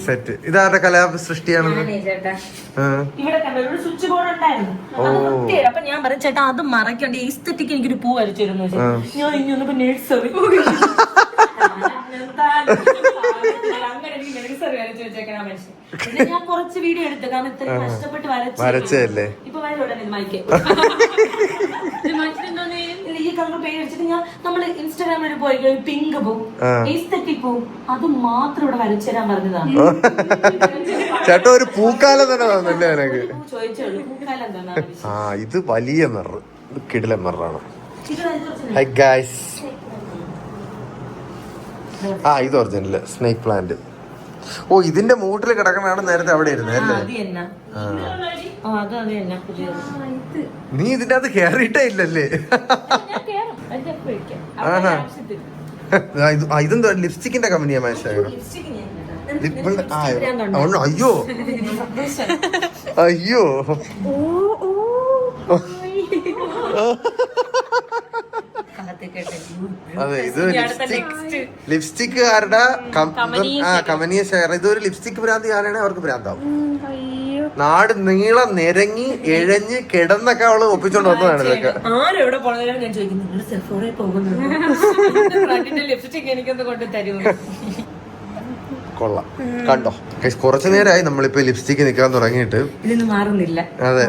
സെറ്റ്. ഇതാരുടെ കലാസൃഷ്ടിയാണ്? ഇവിടെ ഒരു സ്വിച്ച് ബോർഡ് ഉണ്ടായിരുന്നു. അപ്പൊ ഞാൻ പറയും ചേട്ടാ അത് മറക്കണ്ട, എസ്തെറ്റിക് എനിക്കൊരു പൂ വരച്ചിരുന്നു. ഞാൻ ഇനി ഒന്നിപ്പോ നേഴ്സറി അങ്ങനെ എനിക്ക് നേഴ്സറി വരച്ചു വെച്ചേക്കണ മനുഷ്യൻ. പിന്നെ ഞാൻ കുറച്ച് വീഡിയോ എടുത്തു, കാരണം ഇത്രയും കഷ്ടപ്പെട്ട് വരച്ചല്ലേ. ഇപ്പൊ മൈക്ക് ഈ കളർ പേര് വെച്ചിട്ട് ഞാൻ നമ്മള് ഇൻസ്റ്റാഗ്രാമിൽ പോയി പിങ്ക് പൂ, എസ്തെറ്റിക് പൂ, അത് മാത്രം ഇവിടെ വരച്ചു തരാൻ പറഞ്ഞതാണ്. ചേട്ടാ ഒരു പൂക്കാലം തന്നെ തന്നല്ലേ എനിക്ക്? ചോദിച്ചോളൂ പൂക്കാലം തന്നെ. ഇത് വലിയ മിറർ, ഇത് കിടിലൻ മിററാണ്. Hi guys. ഇത് ഒറിജിനല് സ്നേക് പ്ലാന്റ്. ഇതിന്റെ മൂട്ടിൽ കിടക്കണാണ് നേരത്തെ അവിടെ ഇരുന്നത് അല്ലേ? നീ ഇതിന്റെ അത് കേറിയിട്ടേ ഇല്ലല്ലേ? ഇതെന്തോ ലിപ്സ്റ്റിക്കിന്റെ കമ്പനിയാ മനസ്സിലായോ? അയ്യോ അയ്യോ അതെ, ഇത് ലിപ്സ്റ്റിക്കുകാരുടെ കമ്പനിയ ഷെയർ. ഇതൊരു ലിപ്സ്റ്റിക് ഭ്രാന്തി ആരാണ് അവർക്ക് ഭ്രാന്താവും. നാട് നീളം നിരങ്ങി എഴഞ്ഞ് കിടന്നൊക്കെ അവള് ഒപ്പിച്ചോണ്ട് വന്നതാണ് ഇതൊക്കെ. ആരെവിടെ പോണെങ്കിലും ഞാൻ ചോദിക്കുന്നു, നിങ്ങൾ സെഫോറയിൽ പോകുന്നുണ്ടോ? ലിപ്സ്റ്റിക് എനിക്കൊന്ന് കൊണ്ട് തരുമോ? കൊള്ളാം. കണ്ടോ കുറച്ചു നേരമായി നമ്മളിപ്പോ ലിപ്സ്റ്റിക്ക് നിൽക്കാൻ തുടങ്ങിയിട്ട്. ഇതൊന്നും മാറുന്നില്ല. അതെ,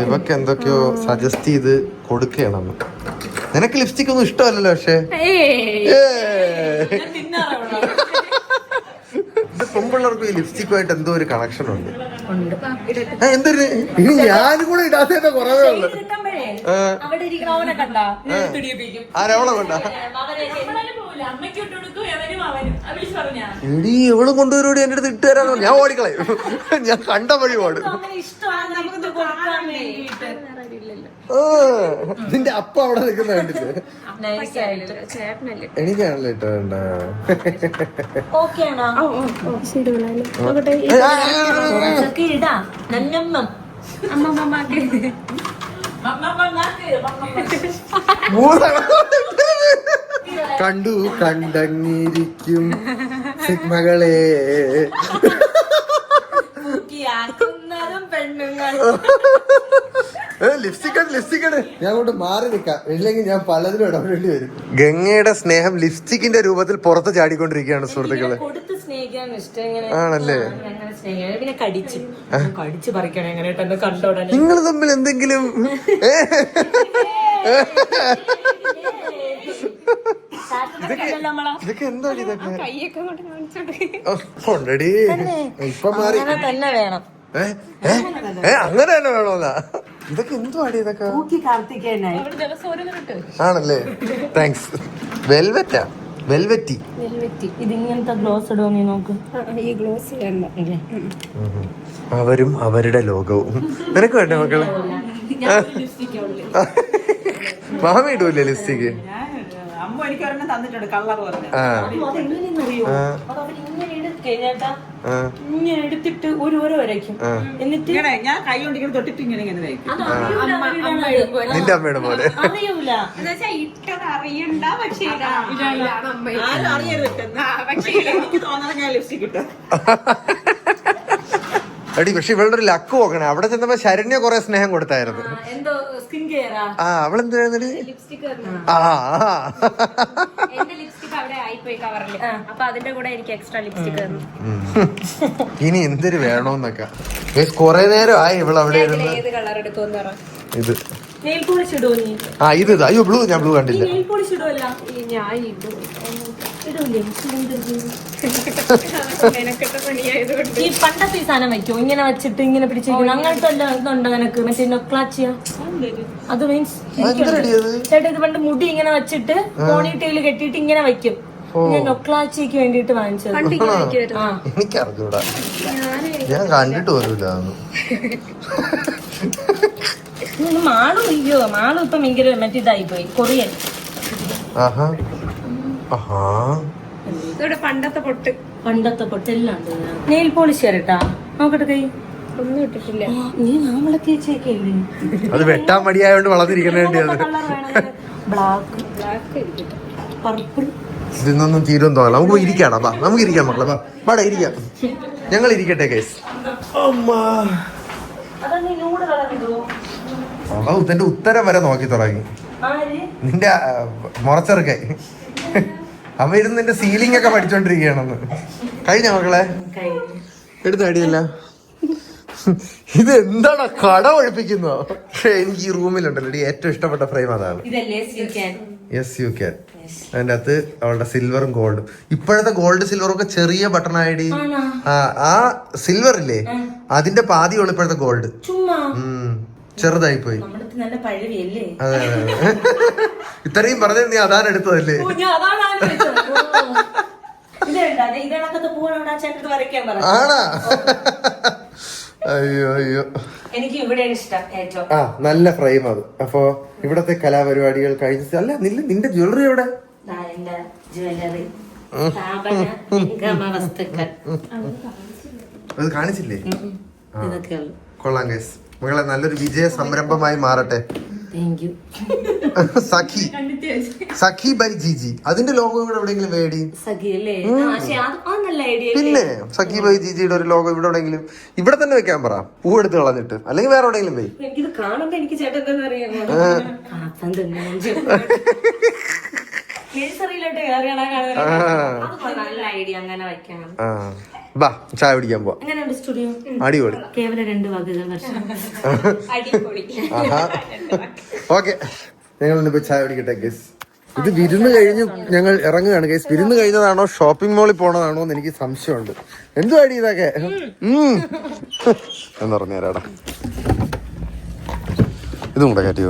ഇവക്ക് എന്തൊക്കെയോ സജസ്റ്റ് ചെയ്ത് കൊടുക്കുകയാണ്. നിനക്ക് ലിപ്സ്റ്റിക് ഒന്നും ഇഷ്ടമല്ലല്ലോ. പക്ഷേ പെൺപിള്ളേർക്ക് ഈ ലിപ്സ്റ്റിക്കുമായിട്ട് എന്തോ ഒരു കണക്ഷൻ ഉണ്ട്. എന്തൊരു ഇനി ഞാനും കൂടെ ഇടാത്ത കുറവേ ഉള്ളു. ആരവളെ കൊണ്ടാ അമ്മയ്ക്ക് ഇട്ട് കൊടുക്കും എവനും അവനും അഭിഷ് പറഞ്ഞാ എടി എവളും കൊണ്ടുവരൂടി എന്റെ അടുത്ത് ഇട്ട് തരാന്ന് ഞാൻ ഓടിക്കളയും. ഞാൻ കണ്ട വഴി ഓടും. അങ്ങനെ ഇഷ്ടമാണ് നമുക്കിത് കൊടുക്കാൻ വേണ്ടിയിട്ട്. നിന്റെ അപ്പ അവിടെ നിൽക്കുന്ന കണ്ടിട്ട് Nice ആയിട്ട്. എനിക്കാണല്ലോ ഇട്ടോ വേണ്ട. Okay ആണോ? ഇതൊക്കെ ഇടാം. നന്നമ്മ. കണ്ടു കണ്ടങ്ങിരിക്കും സിഗ്മകളെ ൂക്കിയാക്കുന്നതും പെണ്ണുങ്ങൾ. ലിപ്സ്റ്റിക് ഞാൻ കൊണ്ട് മാറി നിൽക്കാം, ഇല്ലെങ്കിൽ ഞാൻ പലതിലും ഇടപെടേണ്ടി വരും. ഗംഗയുടെ സ്നേഹം ലിപ്സ്റ്റിക്കിന്റെ രൂപത്തിൽ പുറത്ത് ചാടിക്കൊണ്ടിരിക്കുകയാണ് സുഹൃത്തുക്കളെ. കൊടുത്ത് സ്നേഹിക്കാൻ ഇഷ്ടം ഇങ്ങനെ. ആണല്ലേ? അങ്ങനെ സ്നേഹിക്കാൻ പിന്നെ കടിച്ച് പറിക്കണം എങ്ങനെയായിട്ട് കണ്ടോടെ. നിങ്ങൾ തമ്മിൽ എന്തെങ്കിലും ഇതൊക്കെ എന്താണ് ഇതൊക്കെ കൊണ്ടടി ഇപ്പൊ മാറി തന്നെ വേണം. അങ്ങനെ തന്നെ വേണോന്നാ? ഇതൊക്കെ എന്തുവാടി ഇതൊക്കെ? ആണല്ലേ? താങ്ക്സ്. വെൽവെറ്റാ? വെൽവെറ്റി ഇതിങ്ങനത്തെ ഗ്ലോസ് ഇടുവോ നീ നോക്ക്. ഈ ഗ്ലോസ് അവരും അവരുടെ ലോകവും. നിനക്ക് വേണ്ടേ മക്കളെ? മാമ ഇടൂല്ലേ ലിപ്സ്റ്റിക്ക്? അമ്മ എനിക്ക് ഒരെണ്ണം തന്നിട്ടുണ്ട്, കളർ പറഞ്ഞു. അതെങ്ങനെയെന്നറിയോ? അതവരിങ്ങനെ എടുക്കേട്ടാ, ഇങ്ങനെ എടുത്തിട്ട് ഒരു വരയ്ക്കും. എന്നിട്ട് ഇങ്ങനെ ഞാൻ കൈ കൊണ്ട് ഇങ്ങനെ തൊട്ടിട്ട് ഇങ്ങനെ ഇങ്ങനെ വയ്ക്കും. നിന്റെ അമ്മയുടെ പോലെ അറിയൂല. ഇട്ടത് അറിയണ്ട, പക്ഷേ ആരും അറിയരുത്. പക്ഷേ എനിക്ക് തോന്നാതെ ഞാൻ ലിപ്സ്റ്റിക് ഇട്ടു. എടി പക്ഷെ ഇവളുടെ ഒരു ലക്ക് നോക്കണേ. അവിടെ ചെന്നപ്പോ ശരണ്യ കൊറേ സ്നേഹം കൊടുത്തായിരുന്നു. എന്തോ സ്കിൻ കെയറാ. അവളെന്തായിരുന്നു? ലിപ്സ്റ്റിക് എന്റെ ലിപ്സ്റ്റിക് അവിടെ ആയിപ്പോയി കവറില്. അപ്പൊ അതിന്റെ കൂടെ എനിക്ക് എക്സ്ട്രാ ലിപ്സ്റ്റിക് ഇനി എന്തൊരു വേണോന്നൊക്കെ. കൊറേ നേരം ആയി ഇവള് അവിടെ ഇരുന്ന്. ഏത് കളർ എടുക്കുമെന്ന് പറ. ഇത് നെയിൽ പോളിഷ് ഇടുവോ നീ? ഇത് അയ്യോ ബ്ലൂ, ഞാൻ ബ്ലൂ കണ്ടില്ല. നെയിൽ പോളിഷ് ഇടുവല്ല? ഞാൻ ഇടും. ഇടൂലേ? മെനക്കെട്ട പണിയായതുകൊണ്ട് ഈ പണ്ടത്തെ ഈ സാധനം വെക്കോ ഇങ്ങനെ വെച്ചിട്ട് ഇങ്ങനെ പിടിച്ചിരിക്കുന്നു അങ്ങനത്തെ എല്ലാം ഇതുണ്ട് നിനക്ക്? മറ്റേ നൊക്ലാച്ചിയ അത് മീൻസ് ചേട്ടാ ഇത് പണ്ട് മുടി ഇങ്ങനെ വെച്ചിട്ട് പോണിറ്റെയില് കെട്ടിയിട്ട് ഇങ്ങനെ വെക്കും. ഞാൻ നൊക്ലാച്ചിക്ക് വേണ്ടിട്ട് വാങ്ങിച്ചത്. എനിക്കറിഞ്ഞൂടാ, ഞാൻ കണ്ടിട്ട് പോലുമില്ല. മാളും ഇല്ലയോ? മാളും ഇപ്പൊ ഭയങ്കര മറ്റേ ഇതായി പോയി, കൊറിയൻ. പണ്ടത്തെ പൊട്ടെല്ലാം ഉണ്ട്. നെയിൽ പോളിഷ് തരട്ടാ, നോക്കട്ടെ കൈ. ഒന്നും ഇട്ടിട്ടില്ല. നീ നാളെ തേച്ചേക്കല്ലേ? അത് വെട്ടാൻ മടിയായോണ്ട് വളർന്നിരിക്കണേണ്ടിയത്. Black purple. ഇതൊന്നും തീരും തോന്നല. നമുക്ക് ഇരിക്കാടാ, ബാ നമുക്ക് ഇരിക്കാം മക്കളെ, ബാടാ ഇരിക്കാം. ഞങ്ങൾ ഇരിക്കട്ടെ കേസ്. നിന്റെ ഉത്തരം വരെ നോക്കി തുടങ്ങി നിന്റെ മുറച്ചെറുക്കെ. അവ ഇരുന്ന് നിന്റെ സീലിംഗ് ഒക്കെ പഠിച്ചോണ്ടിരിക്കുകയാണെന്ന്. കഴിഞ്ഞ മക്കളെ എടുത്ത അടിയല്ല. ഇത് എന്താണ് കട ഒഴിപ്പിക്കുന്നോ? എനിക്ക് ഈ റൂമിലുണ്ടല്ലോ ഏറ്റവും ഇഷ്ടപ്പെട്ട ഫ്രെയിം അതാണ്. Yes you can. അതിന്റെ അകത്ത് അവളുടെ സിൽവറും ഗോൾഡും. ഇപ്പോഴത്തെ ഗോൾഡ് സിൽവറും ഒക്കെ ചെറിയ ബട്ടൺ ആയിടി. ആ സിൽവർ ഇല്ലേ, അതിന്റെ പാതിയുള്ള ഇപ്പോഴത്തെ ഗോൾഡ്. ചെറുതായി പോയി. അതെ അതെ, ഇത്രയും പറഞ്ഞ നീ അതാണ് എടുത്തതല്ലേ? ആണാ? അയ്യോ അയ്യോ, എനിക്ക് ഇവിടെയാണ് ഇഷ്ടം ഏറ്റവും. നല്ല ഫ്രെയിം അത്. അപ്പൊ ഇവിടത്തെ കലാപരിപാടികൾ കഴിഞ്ഞ. അല്ല നിന്റെ ജ്വല്ലറി എവിടെ? ജ്വല്ലറി വസ്തുക്കൾ അത് കാണിച്ചില്ലേ? കൊള്ളാം ഗൈസ്. മകളെ നല്ലൊരു വിജയ സംരംഭമായി മാറട്ടെ. സഖി ബൈ ജിജി. അതിന്റെ ലോഗോ ഇവിടെ എവിടെയെങ്കിലും വേടി. പിന്നെ സഖി ബൈ ജിജിയുടെ ഒരു ലോഗോ ഇവിടെ എവിടെയെങ്കിലും ഇവിടെ തന്നെ വെക്കാൻ പറ, പൂ എടുത്ത് കളഞ്ഞിട്ട്. അല്ലെങ്കിൽ വേറെ എവിടെയെങ്കിലും പോയി. എനിക്കിത് കാണുമ്പോ എനിക്ക് ചേട്ടൻ അറിയാമോ, നല്ല ഐഡിയ അങ്ങനെ വെക്കണം. ബാ ചായ പിടിക്കാൻ പോവാ. അടിപൊളി. കേവലം 2 വകകൾ വർഷം. ഓക്കെ, ഞങ്ങൾ പോയി ചായ പിടിക്കട്ടെ ഗൈസ്. ഇത് വിരുന്ന് കഴിഞ്ഞ് ഞങ്ങൾ ഇറങ്ങുകയാണ് ഗൈസ്. വിരുന്ന് കഴിഞ്ഞതാണോ ഷോപ്പിംഗ് മോളിൽ പോണതാണോ എന്ന് എനിക്ക് സംശയമുണ്ട്. എന്തു അടി ഇതൊക്കെ എന്ന് പറഞ്ഞുതരാടാ. ഇതും കൂടെ കയറ്റി.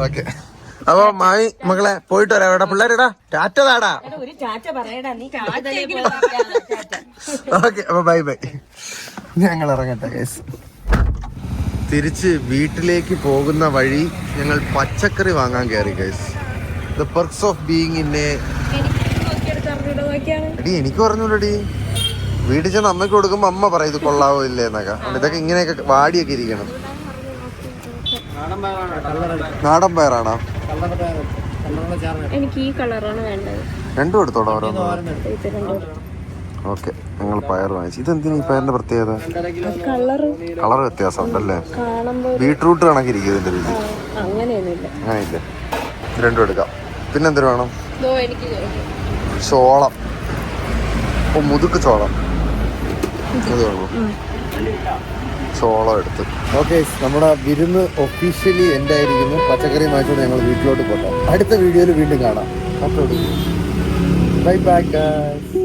ഓക്കെ അപ്പൊ മായി മകളെ പോയിട്ട് വരാം. എവിടെ പിള്ളേരെടാ ടാറ്റ താടാ. ഒരു ചാറ്റ പറയടാ നീ. ഓക്കെ അപ്പൊ ബൈ ബൈ. ഞങ്ങൾ ഇറങ്ങട്ടെ ഗൈസ്. തിരിച്ച് വീട്ടിലേക്ക് പോകുന്ന വഴി ഞങ്ങൾ പച്ചക്കറി വാങ്ങാൻ കയറി guys. The perks of being in A എടി എനിക്ക് പറഞ്ഞോളടി. വീട്ടിൽ ചെന്ന് അമ്മയ്ക്ക് കൊടുക്കുമ്പോ അമ്മ പറയും ഇത് കൊള്ളാവോ ഇല്ലേ എന്നൊക്കെ. ഇതൊക്കെ ഇങ്ങനെയൊക്കെ വാടിയൊക്കെ ഇരിക്കണം. നാടൻ പയറാണോ? എനിക്ക് ഈ കളറാണ് വേണ്ടത്. രണ്ടും എടുത്തോളാം ഓരോന്ന്. ഓക്കെ ഞങ്ങൾ പയർ വാങ്ങിച്ചു. ഇതെന്തിനാ ഈ പയറിന്റെ പ്രത്യേകത? കളർ വ്യത്യാസം ഉണ്ടല്ലേ? ബീട്രൂട്ട് കണക്കിരിക്കും ഇതിന്റെ രുചി. അങ്ങനെയില്ലേ? രണ്ടും എടുക്കാം. പിന്നെന്തിനു വേണം? ചോളം. ഓ മുതുക്ക് ചോളം. അത് വേണോ? ചോളം എടുത്ത്. ഓക്കെ നമ്മുടെ വിരുന്ന് ഒഫീഷ്യലി എൻഡ് ആയിരിക്കുന്നു. പച്ചക്കറി വാങ്ങിച്ചുകൊണ്ട് ഞങ്ങൾ വീട്ടിലോട്ട് പോകാം. അടുത്ത വീഡിയോയിൽ വീണ്ടും കാണാം. Bye bye guys.